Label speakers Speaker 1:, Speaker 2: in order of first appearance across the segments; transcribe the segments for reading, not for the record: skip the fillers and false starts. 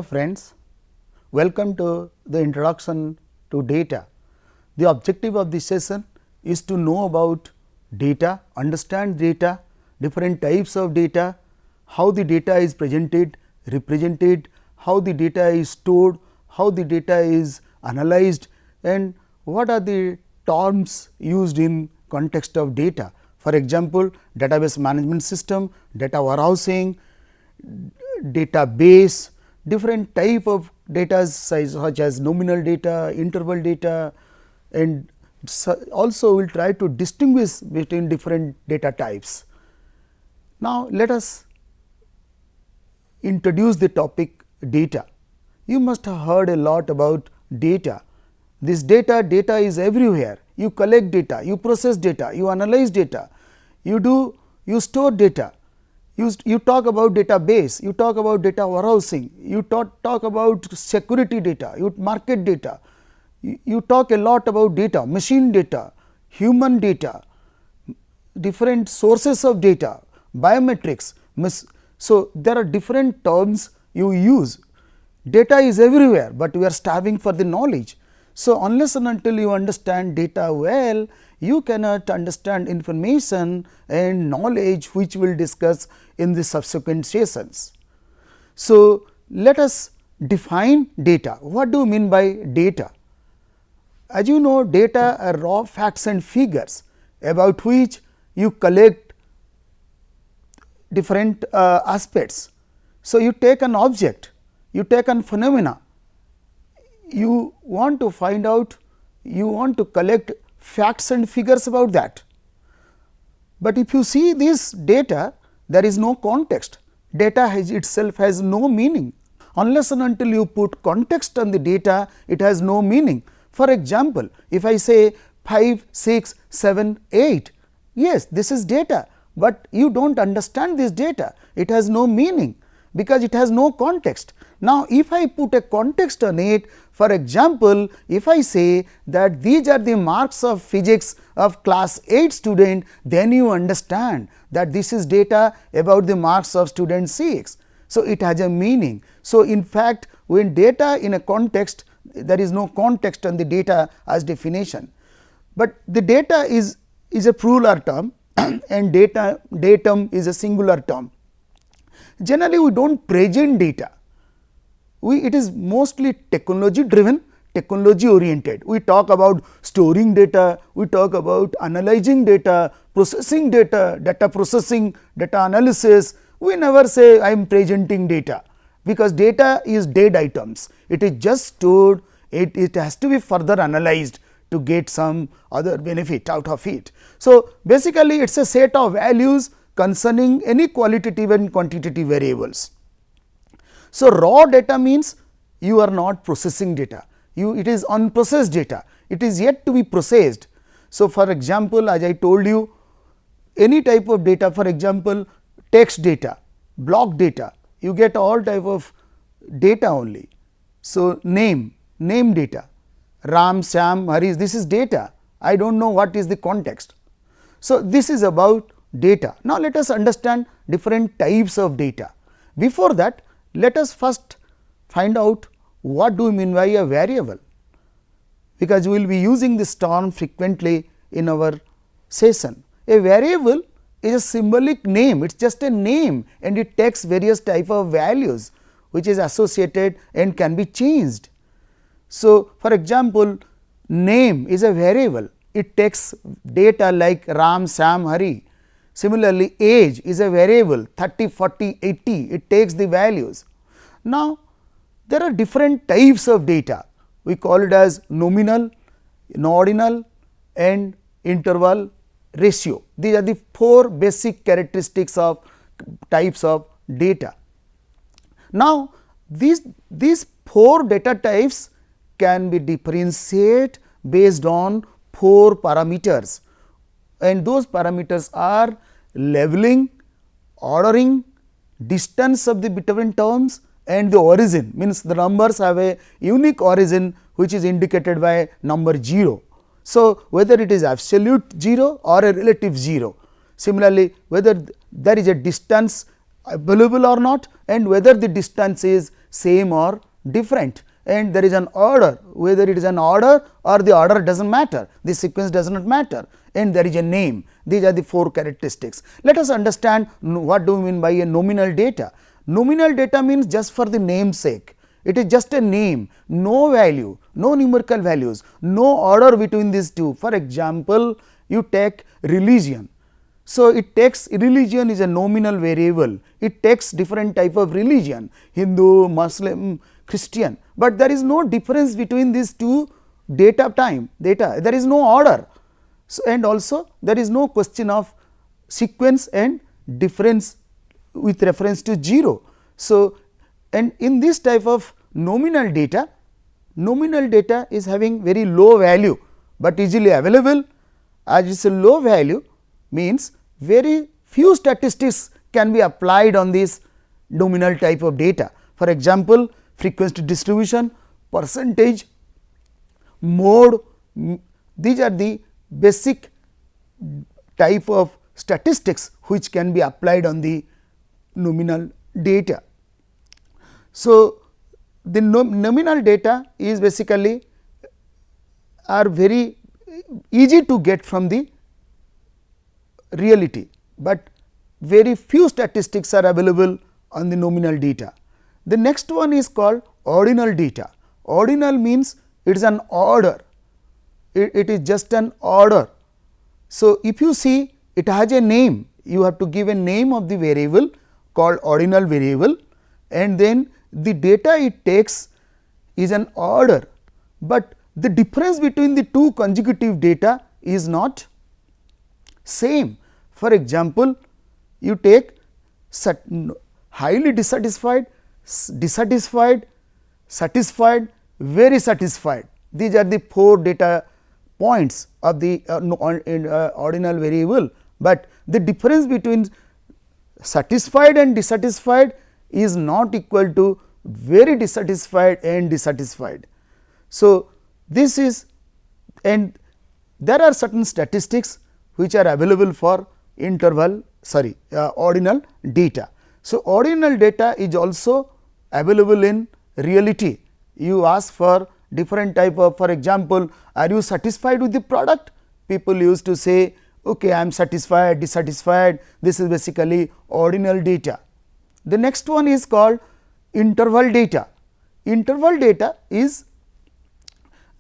Speaker 1: Hello friends, welcome to the introduction to data. The objective of this session is to know about data, understand data, different types of data, how the data is presented, represented, how the data is stored, how the data is analyzed, and what are the terms used in context of data. For example, database management system, data warehousing, database, different type of data such as nominal data, interval data, and also we will try to distinguish between different data types. Now, let us introduce the topic data. You must have heard a lot about data. This data is everywhere. You collect data, you process data, you analyze data, you store data. You talk about database, you talk about data warehousing, you talk about security data, you market data, you talk a lot about data, machine data, human data, different sources of data, biometrics. So, there are different terms you use. Data is everywhere, but we are starving for the knowledge. So, unless and until you understand data well, you cannot understand information and knowledge, which we will discuss in the subsequent sessions. So, let us define data. What do you mean by data? As you know, data are raw facts and figures about which you collect different aspects. So, you take an object, you take a phenomena, you want to find out, you want to collect facts and figures about that. But if you see this data, there is no context, data itself has no meaning. Unless and until you put context on the data, it has no meaning. For example, if I say 5, 6, 7, 8, yes, this is data, but you do not understand this data, it has no meaning, because it has no context. Now, if I put a context on it, for example, if I say that these are the marks of physics of class 8 student, then you understand that this is data about the marks of student 6. So, it has a meaning. So, in fact, when data in a context, there is no context on the data as definition, but the data is a plural term and datum is a singular term. Generally, we do not present data. It is mostly technology driven, technology oriented. We talk about storing data, we talk about analyzing data, processing data, data processing, data analysis. We never say I am presenting data, because data is dead items. It is just stored, it has to be further analyzed to get some other benefit out of it. So, basically it is a set of values concerning any qualitative and quantitative variables. So, raw data means you are not processing data, it is unprocessed data, it is yet to be processed. So, for example, as I told you, any type of data, for example, text data, block data, you get all type of data only. So, name data, Ram, Sam, Harish, this is data, I do not know what is the context. So, this is about data. Now, let us understand different types of data. Before that, let us first find out what do we mean by a variable, because we will be using this term frequently in our session. A variable is a symbolic name, it is just a name and it takes various type of values which is associated and can be changed. So, for example, name is a variable, it takes data like Ram, Sam, Hari. Similarly, age is a variable 30, 40, 80, it takes the values. Now, there are different types of data, we call it as nominal, ordinal and interval ratio. These are the 4 basic characteristics of types of data. Now, these 4 data types can be differentiated based on 4 parameters, and those parameters are leveling, ordering, distance of the between terms and the origin, means the numbers have a unique origin which is indicated by number 0. So, whether it is absolute 0 or a relative 0. Similarly, whether there is a distance available or not, and whether the distance is same or different, and there is an order, whether it is an order or the order does not matter, the sequence does not matter, and there is a name. These are the 4 characteristics. Let us understand what do we mean by a nominal data. Nominal data means just for the name's sake. It is just a name, no value, no numerical values, no order between these two. For example, you take religion. So, it takes religion is a nominal variable, it takes different type of religion, Hindu, Muslim, Christian, but there is no difference between these two data, there is no order. So, and also there is no question of sequence and difference with reference to 0. So, and in this type of nominal data is having very low value, but easily available. As it is a low value means very few statistics can be applied on this nominal type of data. For example, frequency distribution, percentage, mode, these are the basic type of statistics which can be applied on the nominal data. So, the nominal data is basically are very easy to get from the reality, but very few statistics are available on the nominal data. The next one is called ordinal data. Ordinal means it is an order, it is just an order. So, if you see it has a name, you have to give a name of the variable called ordinal variable, and then the data it takes is an order, but the difference between the two consecutive data is not same. For example, you take highly dissatisfied, dissatisfied, satisfied, very satisfied. These are the 4 data points of the ordinal variable, but the difference between satisfied and dissatisfied is not equal to very dissatisfied and dissatisfied. So, this is, and there are certain statistics which are available for ordinal data. So, ordinal data is also available in reality. You ask for different type of, for example, are you satisfied with the product? People used to say, okay, I am satisfied, dissatisfied. This is basically ordinal data. The next one is called interval data. Interval data is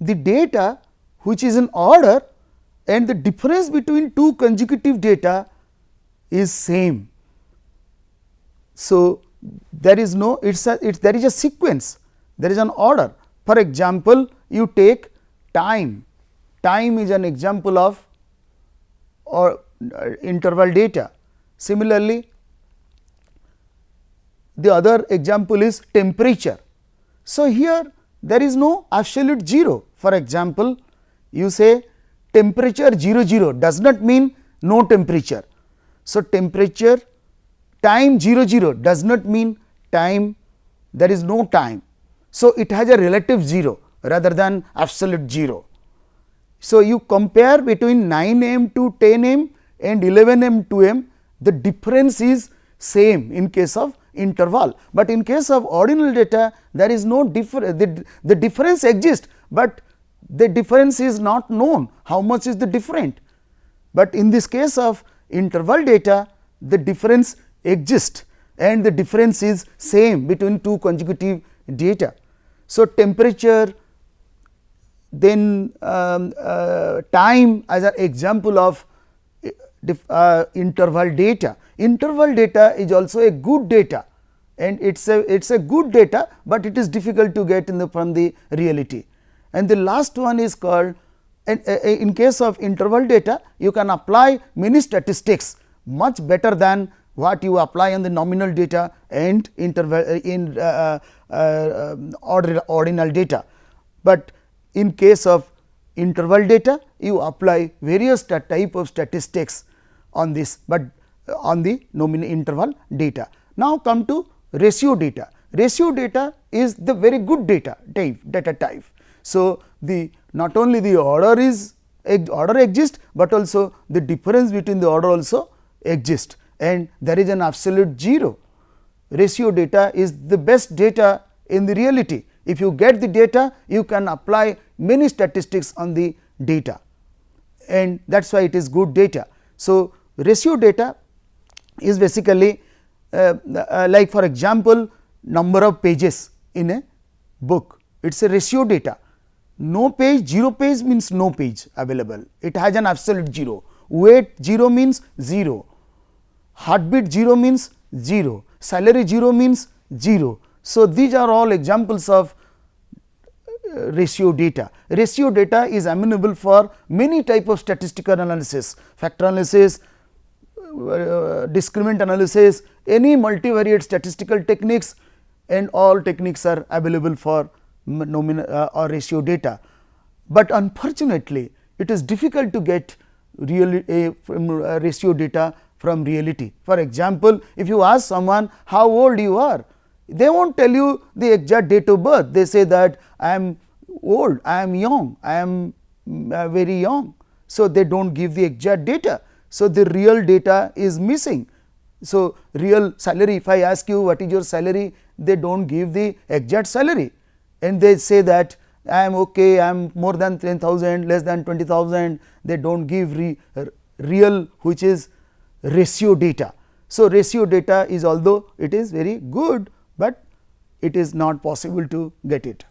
Speaker 1: the data which is in order and the difference between two consecutive data is same. So, there is no there is a sequence, there is an order. For example, you take time, time is an example of interval data. Similarly, the other example is temperature. So, here there is no absolute 0. For example, you say temperature 00 does not mean no temperature. So, temperature time 00 does not mean time, there is no time. So, it has a relative 0 rather than absolute 0. So, you compare between 9 am to 10 am and 11 am to am, the difference is same in case of interval, but in case of ordinal data there is no difference, the difference exists, but the difference is not known how much is the different, but in this case of interval data the difference exists and the difference is same between two consecutive data. So, temperature, then time as an example of interval data. Interval data is also a good data and it is a good data, but it is difficult to get in from the reality. And the last one is called, in case of interval data you can apply many statistics much better than what you apply on the nominal data and interval in ordinal data. But in case of interval data you apply various type of statistics on this, but on the nominal interval data. Now, come to ratio data. Ratio data is the very good data type. So, the not only the order exists, but also the difference between the order also exists and there is an absolute 0. Ratio data is the best data In the reality, if you get the data, you can apply many statistics on the data, and that is why it is good data. So, ratio data is basically like, for example, number of pages in a book, it is a ratio data. No page, 0 page means no page available, it has an absolute 0. Weight 0 means 0, heartbeat 0 means 0, salary 0 means 0. So, these are all examples of ratio data. Ratio data is amenable for many type of statistical analysis, factor analysis, discriminant analysis, any multivariate statistical techniques, and all techniques are available for nominal or ratio data. But unfortunately, it is difficult to get ratio data from reality. For example, if you ask someone how old you are, they will not tell you the exact date of birth. They say that I am old, I am young, I am very young. So, they do not give the exact data. So, the real data is missing. So, real salary, if I ask you what is your salary, they do not give the exact salary, and they say that I am okay, I am more than 10,000, less than 20,000, they do not give real, which is ratio data. So, ratio data is, although it is very good, but it is not possible to get it.